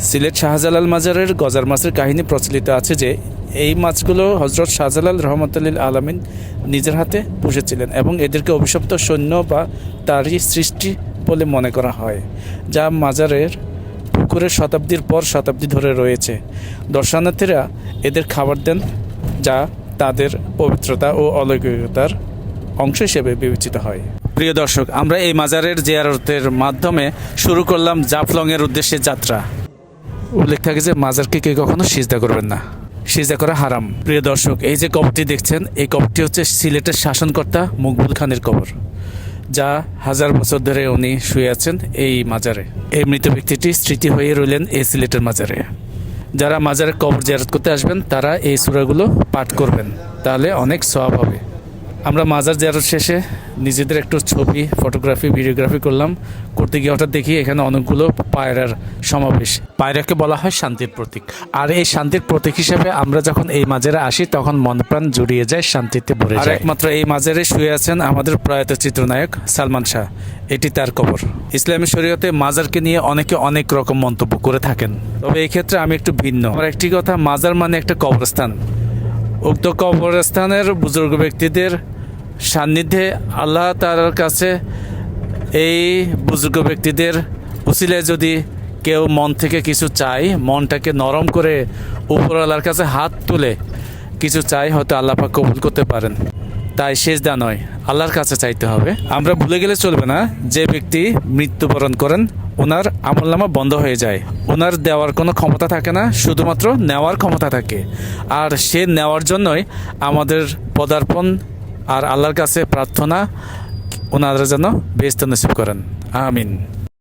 সিলেট শাহজালাল মাজারের গজার মাছের কাহিনী প্রচলিত আছে যে এই মাছগুলো হজরত শাহজালাল রহমতুল্লিল আলমিন নিজের হাতে পুষেছিলেন এবং এদেরকে অভিশপ্ত সৈন্য বা তারই সৃষ্টি বলে মনে করা হয়, যা মাজারের পুকুরে শতাব্দীর পর শতাব্দী ধরে রয়েছে। দর্শনার্থীরা এদের খাবার দেন, যা তাদের পবিত্রতা ও অলৌকিকতার অংশ হিসেবে বিবেচিত হয়। প্রিয় দর্শক, আমরা এই মাজারের জিয়ারতের মাধ্যমে শুরু করলাম জাফলংয়ের উদ্দেশ্যে যাত্রা। উল্লেখ থাকে যে মাজারকে কেউ কখনো সিজদা করবেন না, সিজদা করা হারাম। প্রিয় দর্শক, এই যে কবরটি দেখছেন, এই কবরটি হচ্ছে সিলেটের শাসনকর্তা মকবুল খানের কবর, যা 1000 বছর ধরে উনি শুয়ে আছেন এই মাজারে। এই মৃত ব্যক্তিটি স্মৃতি হয়ে রইলেন এই সিলেটের মাজারে। যারা মাজারে কবর জিয়ারত করতে আসবেন তারা এই সূরাগুলো পাঠ করবেন, তাহলে অনেক সওয়াব হবে। আমরা মাজার জিয়ারত শেষে নিজেদের একটু ছবি, ফটোগ্রাফি, ভিডিওগ্রাফি করতে গিয়ে হঠাৎ দেখি এখানে অনেকগুলো পায়রার সমাবেশ। পায়রাকে বলা হয় শান্তির প্রতীক, আর এই শান্তির প্রতীক হিসেবে আমরা যখন এই মাজারে আসি তখন মন প্রাণ জুড়িয়ে যায়, শান্তিতে ভরে যায়। একমাত্র এই মাজারে শুয়ে আছেন আমাদের প্রয়াত চিত্রনায়ক সালমান শাহ, এটি তার কবর। ইসলামী শরীয়তে মাজারকে নিয়ে অনেকে অনেক রকম মন্তব্য করে থাকেন, তবে এই ক্ষেত্রে আমি একটু ভিন্ন। আমার একটি কথা, মাজার মানে একটা কবরস্থান। উক্ত কবরস্থানের বুজুর্গ ব্যক্তিদের সান্নিধ্যে আল্লাহ তাআলার কাছে এই বুজুর্গ ব্যক্তিদের উসিলায় যদি কেউ মন থেকে কিছু চায়, মনটাকে নরম করে উপরওয়ালার কাছে হাত তুলে কিছু চাই, হয়তো আল্লাহ পাক কবুল করতে পারেন। তাই সেজদা নয়, আল্লাহর কাছে চাইতে হবে। আমরা ভুলে গেলে চলবে না, যে ব্যক্তি মৃত্যুবরণ করেন ওনার আমলনামা বন্ধ হয়ে যায়, ওনার দেওয়ার কোনো ক্ষমতা থাকে না, শুধুমাত্র নেওয়ার ক্ষমতা থাকে। আর সে নেওয়ার জন্যই আমাদের পদার্পণ আর আল্লাহর কাছে প্রার্থনা, ওনারা যেন বেহেশত নসিব করেন। আমিন।